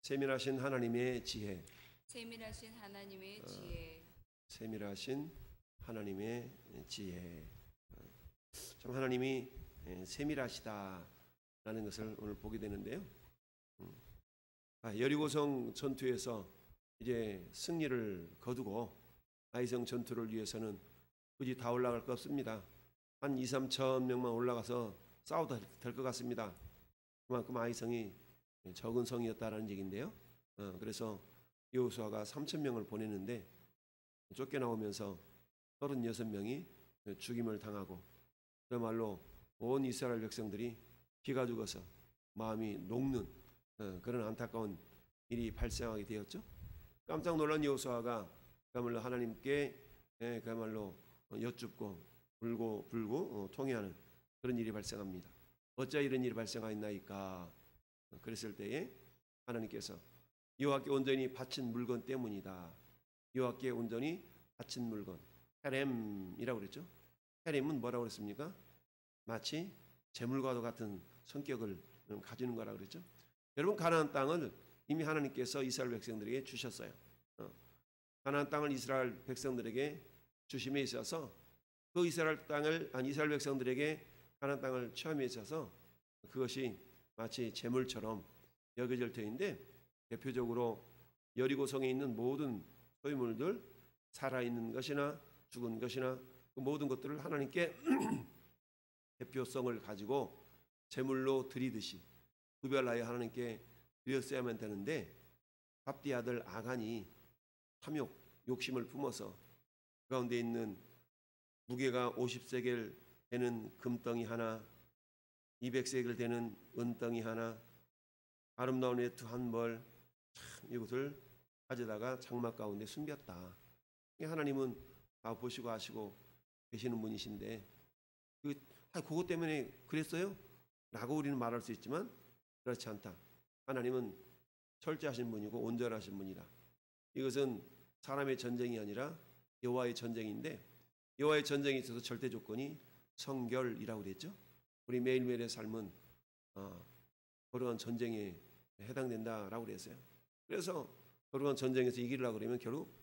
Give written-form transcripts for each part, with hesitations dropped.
세밀하신 하나님의 지혜. 세밀하신 하나님의 지혜. 세밀하신 하나님의 지혜. 참 하나님이 세밀하시다라는 것을 오늘 보게 되는데요. 여리고성 전투에서 이제 승리를 거두고 아이성 전투를 위해서는 굳이 다 올라갈 것 없습니다. 한 2, 3천 명만 올라가서 싸워도 될 것 같습니다. 그만큼 아이성이 적은 성이었다라는 얘기인데요. 그래서 여호수아가 3천 명을 보냈는데 쫓겨나오면서 36명이 죽임을 당하고 그야말로 온 이스라엘 백성들이 기가 죽어서 마음이 녹는 그런 안타까운 일이 발생하게 되었죠. 깜짝 놀란 여호수아가 그야말로 하나님께 그야말로 여쭙고 불고 통회하는 그런 일이 발생합니다. 어찌 이런 일이 발생하였나이까? 그랬을 때에 하나님께서 여호와께 온전히 바친 물건 때문이다. 여호와께 온전히 바친 물건, 헤렘이라고 그랬죠. 헤렘은 뭐라고 그랬습니까? 마치 재물과도 같은 성격을 가지는 거라고 그랬죠. 여러분, 가나안 땅을 이미 하나님께서 이스라엘 백성들에게 주셨어요. 가나안 땅을 이스라엘 백성들에게 주심에 있어서 그 이스라엘 백성들에게 가나안 땅을 취함에 있어서 그것이 마치 재물처럼 여겨질 터인데, 대표적으로 여리고성에 있는 모든 소유물들, 살아있는 것이나 죽은 것이나 그 모든 것들을 하나님께 대표성을 가지고 제물로 드리듯이 구별하여 하나님께 드렸어야만 되는데, 밥디 아들 아간이 탐욕, 욕심을 품어서 그 가운데 있는 무게가 50세겔 되는 금덩이 하나, 200세겔 되는 은덩이 하나, 아름다운 외투 한 벌, 참 이것을 가져다가 장막 가운데 숨겼다. 하나님은 다 보시고 아시고 계시는 분이신데 그것 때문에 그랬어요? 라고 우리는 말할 수 있지만 그렇지 않다. 하나님은 철저하신 분이고 온전하신 분이다. 이것은 사람의 전쟁이 아니라 여호와의 전쟁인데, 여호와의 전쟁에 있어서 절대 조건이 성결이라고 그랬죠. 우리 매일매일의 삶은 거룩한 전쟁에 해당된다라고 그랬어요. 그래서 거룩한 전쟁에서 이기려고 그러면 결국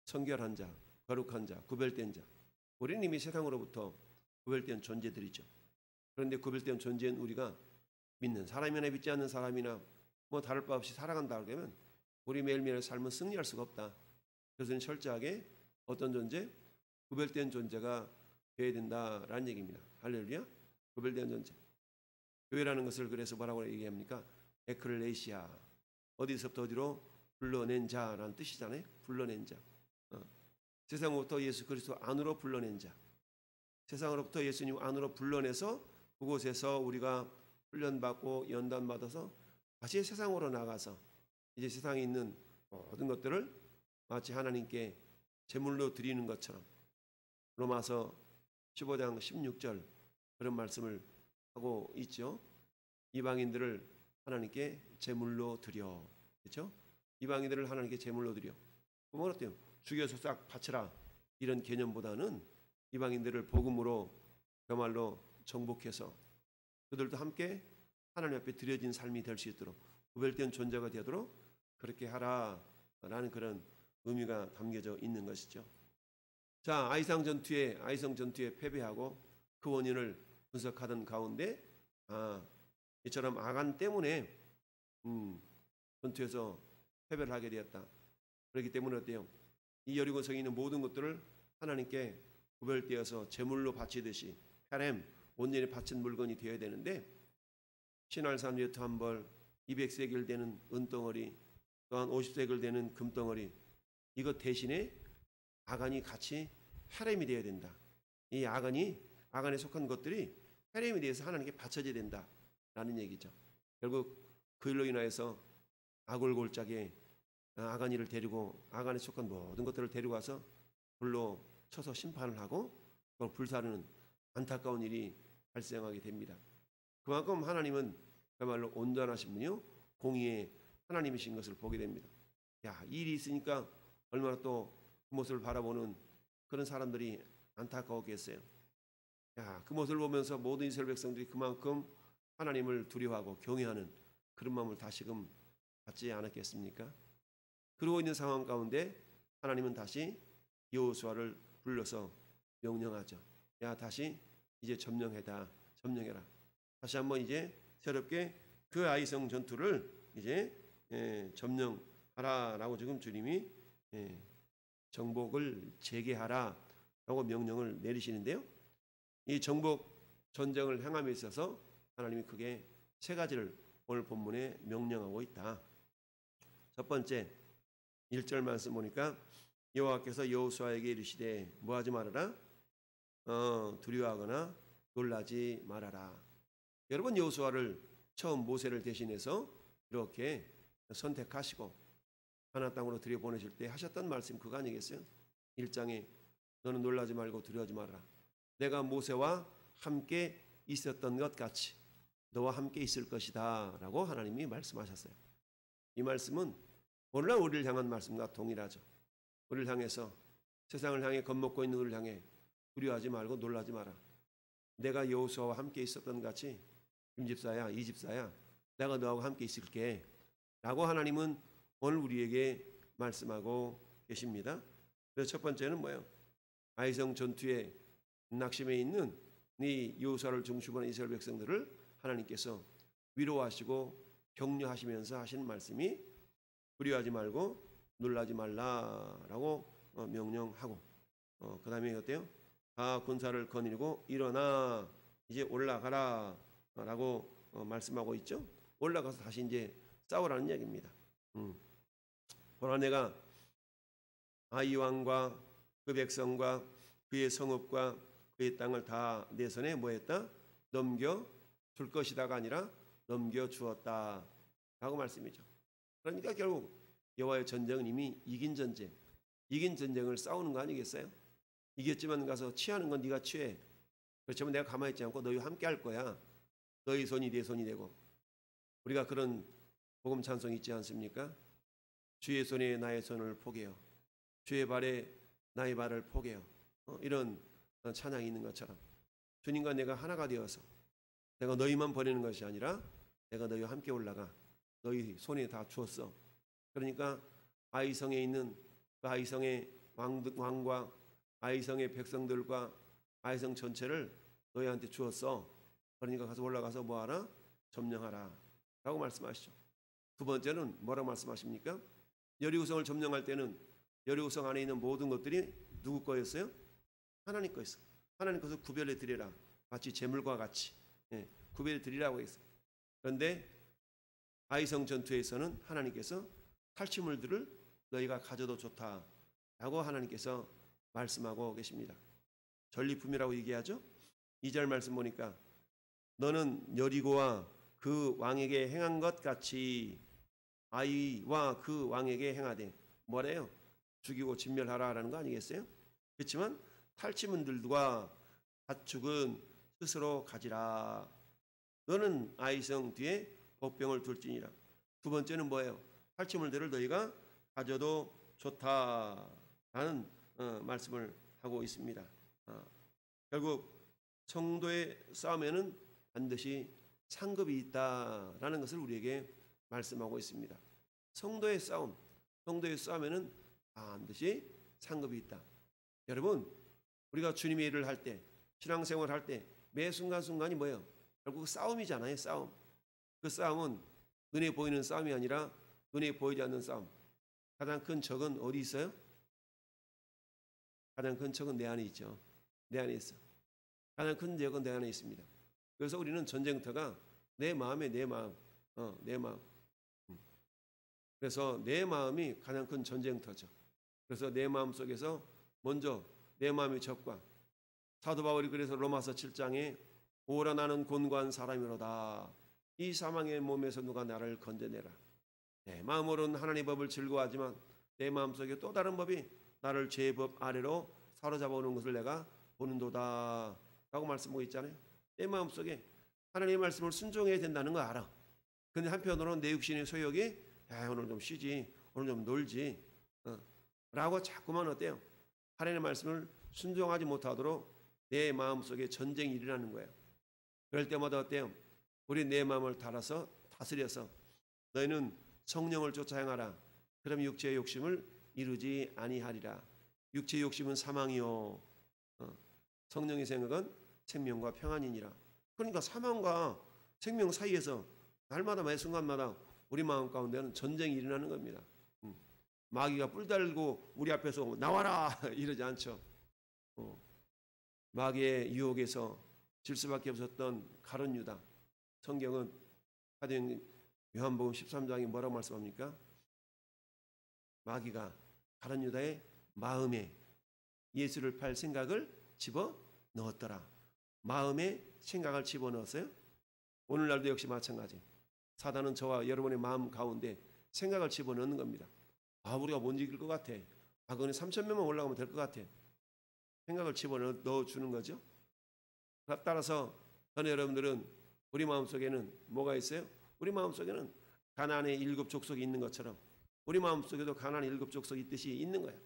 성결한 자, 거룩한 자, 구별된 자, 우리는 이미 세상으로부터 구별된 존재들이죠. 그런데 구별된 존재인 우리가 믿는 사람이나 믿지 않는 사람이나 뭐 다를 바 없이 살아간다 그러면 우리 매일매일의 삶은 승리할 수가 없다. 그래서 철저하게 어떤 존재? 구별된 존재가 되어야 된다라는 얘기입니다. 할렐루야. 구별된 존재. 교회라는 것을 그래서 뭐라고 얘기합니까? 에클레시아. 어디서부터 어디로 불러낸 자라는 뜻이잖아요. 불러낸 자. 세상으로부터 예수 그리스도 안으로 불러낸 자. 세상으로부터 예수님 안으로 불러내서 그곳에서 우리가 훈련받고 연단받아서 다시 세상으로 나가서 이제 세상에 있는 모든 것들을 마치 하나님께 제물로 드리는 것처럼 로마서 15장 16절 그런 말씀을 하고 있죠. 이방인들을 하나님께 제물로 드려. 그렇죠? 이방인들을 하나님께 제물로 드려. 그러면 어때요? 죽여서 싹 바쳐라. 이런 개념보다는 이방인들을 복음으로 그야말로 정복해서 그들도 함께 하나님 앞에 드려진 삶이 될 수 있도록 구별된 존재가 되도록 그렇게 하라라는 그런 의미가 담겨져 있는 것이죠. 자, 아이성 전투에 패배하고 그 원인을 분석하던 가운데 이처럼 아간 때문에 전투에서 패배를 하게 되었다. 그렇기 때문에 어때요? 이 여리고성에 있는 모든 것들을 하나님께 구별되어서 제물로 바치듯이 헤렘, 온전히 바친 물건이 되어야 되는데, 신할산 외투 한 벌, 200세겔 되는 은덩어리, 또한 50세겔 되는 금덩어리, 이것 대신에 아간이 같이 헤렘이 되어야 된다. 이 아간에 속한 것들이 헤렘에 대해서 하나님께 바쳐져야 된다라는 얘기죠. 결국 그 일로 인하여서 아골골짜기에 아간이를 데리고 아간에 속한 모든 것들을 데리고 와서 불로 쳐서 심판을 하고 그걸 불사르는 안타까운 일이 발생하게 됩니다. 그만큼 하나님은 그야말로 온전하신 분이요 공의의 하나님이신 것을 보게 됩니다. 야, 이 일이 있으니까 얼마나 또 그 모습을 바라보는 그런 사람들이 안타까웠겠어요. 야, 그 모습을 보면서 모든 이스라엘 백성들이 그만큼 하나님을 두려워하고 경외하는 그런 마음을 다시금 받지 않았겠습니까? 그러고 있는 상황 가운데 하나님은 다시 여호수아를 불러서 명령하죠. 야, 다시 이제 점령해라. 다시 한번 이제 새롭게 그 아이성 전투를 이제 점령하라라고 지금 주님이 정복을 재개하라라고 명령을 내리시는데요. 이 정복 전쟁을 행함에 있어서 하나님이 크게 세 가지를 오늘 본문에 명령하고 있다. 첫 번째 1절 말씀 보니까 여호와께서 여호수아에게 이르시되 뭐하지 말아라? 두려워하거나 놀라지 말아라. 여러분, 여호수아를 처음 모세를 대신해서 이렇게 선택하시고 가나안 땅으로 들여보내실 때 하셨던 말씀 그거 아니겠어요? 1장에 너는 놀라지 말고 두려워하지 말아라. 내가 모세와 함께 있었던 것 같이 너와 함께 있을 것이다 라고 하나님이 말씀하셨어요. 이 말씀은 오늘날 우리를 향한 말씀과 동일하죠. 우리를 향해서, 세상을 향해 겁먹고 있는 우리를 향해 두려워하지 말고 놀라지 마라. 내가 여호수아와 함께 있었던 것 같이 김집사야, 이집사야, 내가 너하고 함께 있을게 라고 하나님은 오늘 우리에게 말씀하고 계십니다. 그래서 첫 번째는 뭐예요? 아이성 전투에 낙심해 있는 이 여호수아를 중심으로 한 이스라엘 백성들을 하나님께서 위로하시고 격려하시면서 하시는 말씀이 두려워하지 말고 놀라지 말라라고 명령하고, 그 다음에 어때요? 다 군사를 거느리고 일어나 이제 올라가라 라고 말씀하고 있죠. 올라가서 다시 이제 싸우라는 얘기입니다. 보라, 내가 아이 왕과 그 백성과 그의 성읍과 그의 땅을 다 내 손에 뭐했다? 넘겨 줄 것이다가 아니라 넘겨 주었다 라고 말씀이죠. 그러니까 결국 여호와의 전쟁은 이미 이긴 전쟁을 싸우는 거 아니겠어요? 이겼지만 가서 취하는 건 네가 취해. 그렇지만 내가 가만히 있지 않고 너희와 함께 할 거야. 너희 손이 내 손이 되고. 우리가 그런 복음 찬송 있지 않습니까? 주의 손에 나의 손을 포개요. 주의 발에 나의 발을 포개요. 이런 찬양이 있는 것처럼 주님과 내가 하나가 되어서 내가 너희만 버리는 것이 아니라 내가 너희와 함께 올라가 너희 손에 다 주었어. 그러니까 아이성에 있는 그 아이성의 왕과 아이성의 백성들과 아이성 전체를 너희한테 주었어. 그러니까 가서 올라가서 뭐하라? 점령하라 라고 말씀하시죠. 두 번째는 뭐라고 말씀하십니까? 여리고성을 점령할 때는 여리고성 안에 있는 모든 것들이 누구 거였어요? 하나님 거였어요. 하나님 것을 구별해 드리라. 마치 재물과 같이 구별해 드리라고 했어요. 그런데 아이성 전투에서는 하나님께서 탈취물들을 너희가 가져도 좋다라고 하나님께서 말씀하고 계십니다. 전리품이라고 얘기하죠. 2절 말씀 보니까 너는 여리고와 그 왕에게 행한 것 같이 아이와 그 왕에게 행하되 뭐래요? 죽이고 진멸하라라는 거 아니겠어요? 그렇지만 탈취물들과 가축은 스스로 가지라. 너는 아이성 뒤에 복병을 둘지니라. 두 번째는 뭐예요? 탈취물들을 너희가 가져도 좋다라는 말씀을 하고 있습니다. 결국 성도의 싸움에는 반드시 상급이 있다라는 것을 우리에게 말씀하고 있습니다. 성도의 싸움에는 반드시 상급이 있다. 여러분, 우리가 주님의 일을 할 때, 신앙생활을 할 때 매 순간순간이 뭐예요? 결국 싸움이잖아요. 싸움. 그 싸움은 눈에 보이는 싸움이 아니라 눈에 보이지 않는 싸움. 가장 큰 적은 어디 있어요? 가장 큰 적은 내 안에 있죠. 내 안에 있어. 가장 큰 적은 내 안에 있습니다. 그래서 우리는 전쟁터가 내 마음에 내 마음. 그래서 내 마음이 가장 큰 전쟁터죠. 그래서 내 마음 속에서 먼저 내 마음의 적과 사도 바울이 그래서 로마서 7장에 오라 나는 곤고한 사람이로다. 이 사망의 몸에서 누가 나를 건져내라. 내 마음으로는 하나님의 법을 즐거워하지만 내 마음속에 또 다른 법이 나를 죄의 법 아래로 사로잡아 오는 것을 내가 보는도다 라고 말씀하고 있잖아요. 내 마음속에 하나님의 말씀을 순종해야 된다는 거 알아. 근데 한편으로는 내 육신의 소욕이 오늘 좀 쉬지, 오늘 좀 놀지 라고 자꾸만 어때요? 하나님의 말씀을 순종하지 못하도록 내 마음속에 전쟁이 일어나는 거예요. 그럴 때마다 어때요? 우리 내 마음을 다스려서 너희는 성령을 쫓아 행하라. 그럼 육체의 욕심을 이루지 아니하리라. 육체의 욕심은 사망이요 성령의 생각은 생명과 평안이니라. 그러니까 사망과 생명 사이에서 날마다 매 순간마다 우리 마음 가운데는 전쟁이 일어나는 겁니다. 마귀가 뿔 달고 우리 앞에서 나와라 이러지 않죠. 마귀의 유혹에서 질 수밖에 없었던 가룟 유다. 성경은 사도행 요한복음 13장에 뭐라고 말씀합니까? 마귀가 가룟 유다의 마음에 예수를 팔 생각을 집어 넣었더라. 마음에 생각을 집어 넣었어요. 오늘날도 역시 마찬가지. 사단은 저와 여러분의 마음 가운데 생각을 집어 넣는 겁니다. 우리가 못 이길 것 같아. 그거는 3,000명만 올라가면 될 것 같아. 생각을 집어 넣어주는 거죠. 따라서 저는 여러분들은 우리 마음속에는 뭐가 있어요? 우리 마음속에는 가나안의 7 족속이 있는 것처럼 우리 마음속에도 가나안의 7 족속이 있듯이 있는 거예요.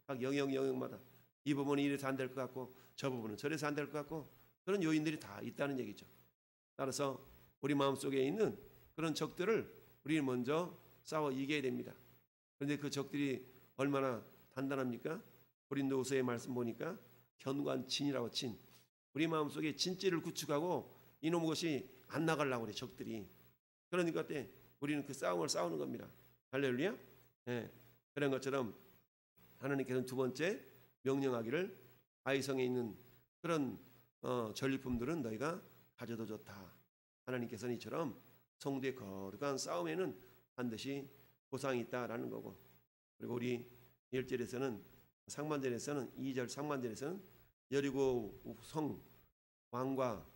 각 영역마다 이 부분은 이래서 안 될 것 같고 저 부분은 저래서 안 될 것 같고 그런 요인들이 다 있다는 얘기죠. 따라서 우리 마음속에 있는 그런 적들을 우리는 먼저 싸워 이겨야 됩니다. 그런데 그 적들이 얼마나 단단합니까? 고린도후서의 말씀 보니까 견관진이라고 진. 우리 마음속에 진지를 구축하고 이놈의 것이 안 나가려고 그래 적들이. 그러니까 때 우리는 그 싸움을 싸우는 겁니다. 할렐루야. 네. 그런 것처럼 하나님께서는 두 번째 명령하기를 아이성에 있는 그런 전리품들은 너희가 가져도 좋다. 하나님께서는 이처럼 성도의 거룩한 싸움에는 반드시 보상이 있다라는 거고. 그리고 우리 1절에서는 상반절에서는 2절 상반절에서는 여리고 성 왕과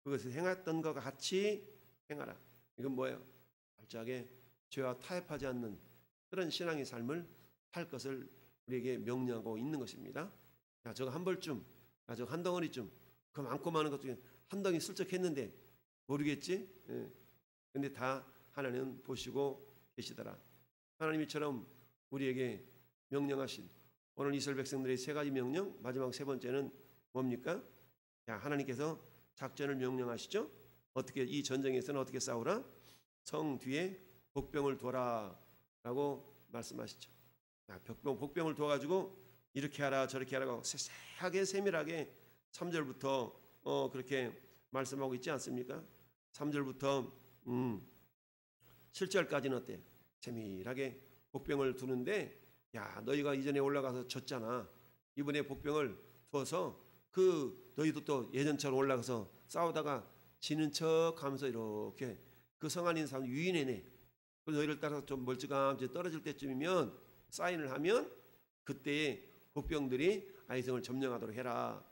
그것을 행했던 것과 같이 행하라. 이건 뭐예요? 철저하게 죄와 타협하지 않는 그런 신앙의 삶을 할 것을 우리에게 명령하고 있는 것입니다. 야, 저거 한 벌쯤, 저거 한 덩어리쯤, 그 많고 많은 것 중에 한 덩이 슬쩍 했는데 모르겠지? 근데 다 하나님은 보시고 계시더라. 하나님이처럼 우리에게 명령하신 오늘 이스라엘 백성들의 3가지 명령, 마지막 3번째는 뭡니까? 야, 하나님께서 작전을 명령하시죠. 어떻게 이 전쟁에서는 어떻게 싸우라? 성 뒤에 복병을 둬라라고 말씀하시죠. 야, 복병을 둬가지고 이렇게 하라 저렇게 하라고 세세하게 세밀하게 3절부터 그렇게 말씀하고 있지 않습니까? 3절부터 7절까지는 어때? 세밀하게 복병을 두는데 야, 너희가 이전에 올라가서 졌잖아. 이번에 복병을 두어서 너희도 또 예전처럼 올라가서 싸우다가 지는 척 하면서 이렇게 그 성 안에 있는 사람 유인해내. 그래서 너희를 따라서 좀 멀찌감치 떨어질 때쯤이면 사인을 하면 그때에 복병들이 아이성을 점령하도록 해라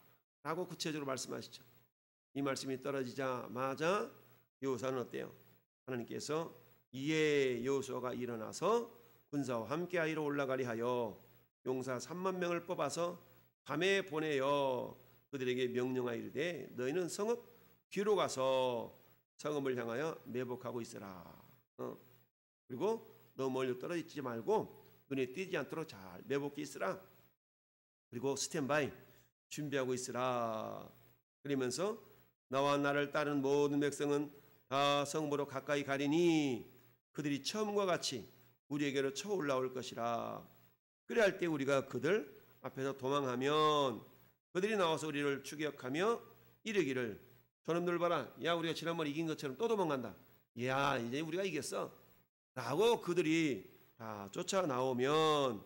라고 구체적으로 말씀하시죠. 이 말씀이 떨어지자마자 여호수아는 어때요? 하나님께서 이에 여호수아가 일어나서 군사와 함께하이로 올라가리 하여 용사 3만 명을 뽑아서 밤에 보내어 그들에게 명령하이르되 너희는 성읍 뒤로 가서 성읍을 향하여 매복하고 있으라. 그리고 너무 멀리 떨어지지 말고 눈에 띄지 않도록 잘 매복해 있으라. 그리고 스탠바이 준비하고 있으라. 그러면서 나와 나를 따르는 모든 백성은 다 성읍으로 가까이 가리니 그들이 처음과 같이 우리에게로 쳐 올라올 것이라. 그래 할 때 우리가 그들 앞에서 도망하면 그들이 나와서 우리를 추격하며 이르기를 저놈들 봐라. 야, 우리가 지난번에 이긴 것처럼 또 도망간다. 야, 이제 우리가 이겼어 라고 그들이 다 쫓아 나오면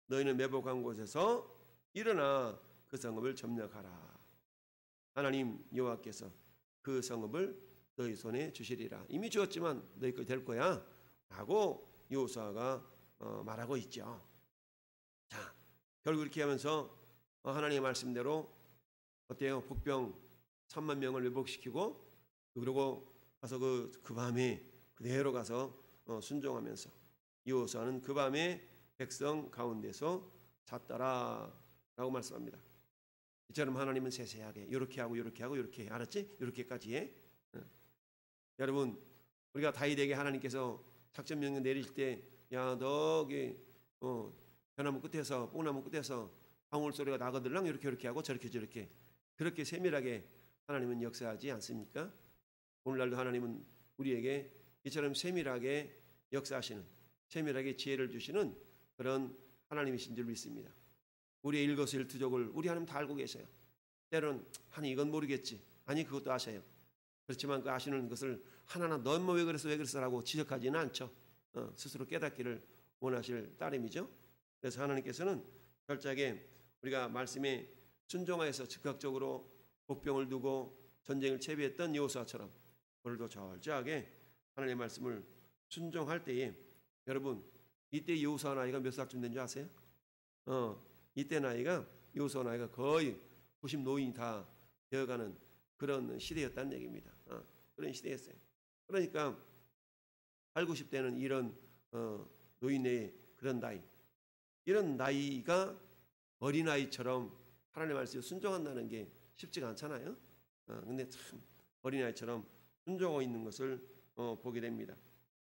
너희는 매복한 곳에서 일어나 그 성읍을 점령하라. 하나님 여호와께서 그 성읍을 너희 손에 주시리라. 이미 주었지만 너희 거 될 거야 라고 여호수아가 말하고 있죠. 자, 결국 이렇게 하면서 하나님의 말씀대로 어때요? 복병 3만 명을 매복시키고 그리고 가서 그 밤에 그대로 가서 순종하면서 여호수아는 그 밤에 백성 가운데서 잤더라 라고 말씀합니다. 이처럼 하나님은 세세하게 이렇게 하고 이렇게 하고 이렇게 해. 알았지? 이렇게까지 해. 여러분, 우리가 다윗에게 하나님께서 작전 명령 내릴 때 야, 너기 벼나무 끝에서 뽕나무 끝에서 방울 소리가 나거들랑 이렇게 하고 저렇게 그렇게 세밀하게 하나님은 역사하지 않습니까? 오늘날도 하나님은 우리에게 이처럼 세밀하게 역사하시는, 세밀하게 지혜를 주시는 그런 하나님이신 줄 믿습니다. 우리의 일거수일투족을 우리 하나님 다 알고 계세요. 때로는 아니 이건 모르겠지, 아니 그것도 아셔요. 그렇지만 그 아시는 것을 하나하나 너 뭐 왜 그랬어라고 지적하지는 않죠. 스스로 깨닫기를 원하실 따름이죠. 그래서 하나님께서는 철저하게 우리가 말씀에 순종하여서 즉각적으로 복병을 두고 전쟁을 채비했던 여호수아처럼 오늘도 철저하게 하나님의 말씀을 순종할 때에, 여러분 이때 여호수아 나이가 몇 살쯤 된 줄 아세요? 이때 나이가, 여호수아 나이가 거의 90 노인이 다 되어가는 그런 시대였다는 얘기입니다. 그런 시대였어요. 그러니까 8, 90대는 이런 노인의 그런 나이, 이런 나이가 어린아이처럼 하나님의 말씀에 순종한다는 게 쉽지가 않잖아요. 근데 참 어린아이처럼 순종하고 있는 것을 보게 됩니다.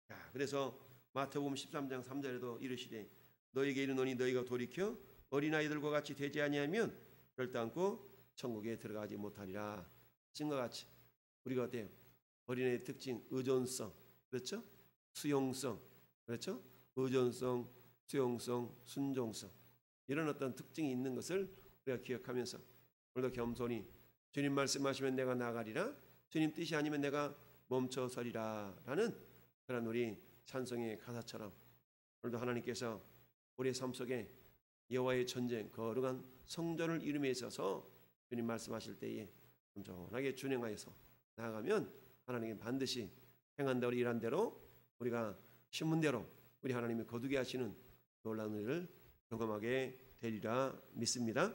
자, 그래서 마태복음 13장 3절에도 이르시되 너에게 이르노니 너희가 돌이켜 어린아이들과 같이 되지 아니하면 결단코 천국에 들어가지 못하리라. 하신것 같이 우리가 어때요? 어린아이의 특징, 의존성, 그렇죠? 수용성, 그렇죠? 의존성, 수용성, 순종성, 이런 어떤 특징이 있는 것을 우리가 기억하면서 오늘도 겸손히 주님 말씀하시면 내가 나가리라, 주님 뜻이 아니면 내가 멈춰서리라 라는 그런 우리 찬송의 가사처럼 오늘도 하나님께서 우리의 삶 속에 여호와의 전쟁, 거룩한 성전을 이루며 있어서 주님 말씀하실 때에 겸손하게 준행하여서 나아가면 하나님은 반드시 행한 대로 일한 대로 우리가 신문대로 우리 하나님이 거두게 하시는 놀라운 일을 경험하게 되리라 믿습니다.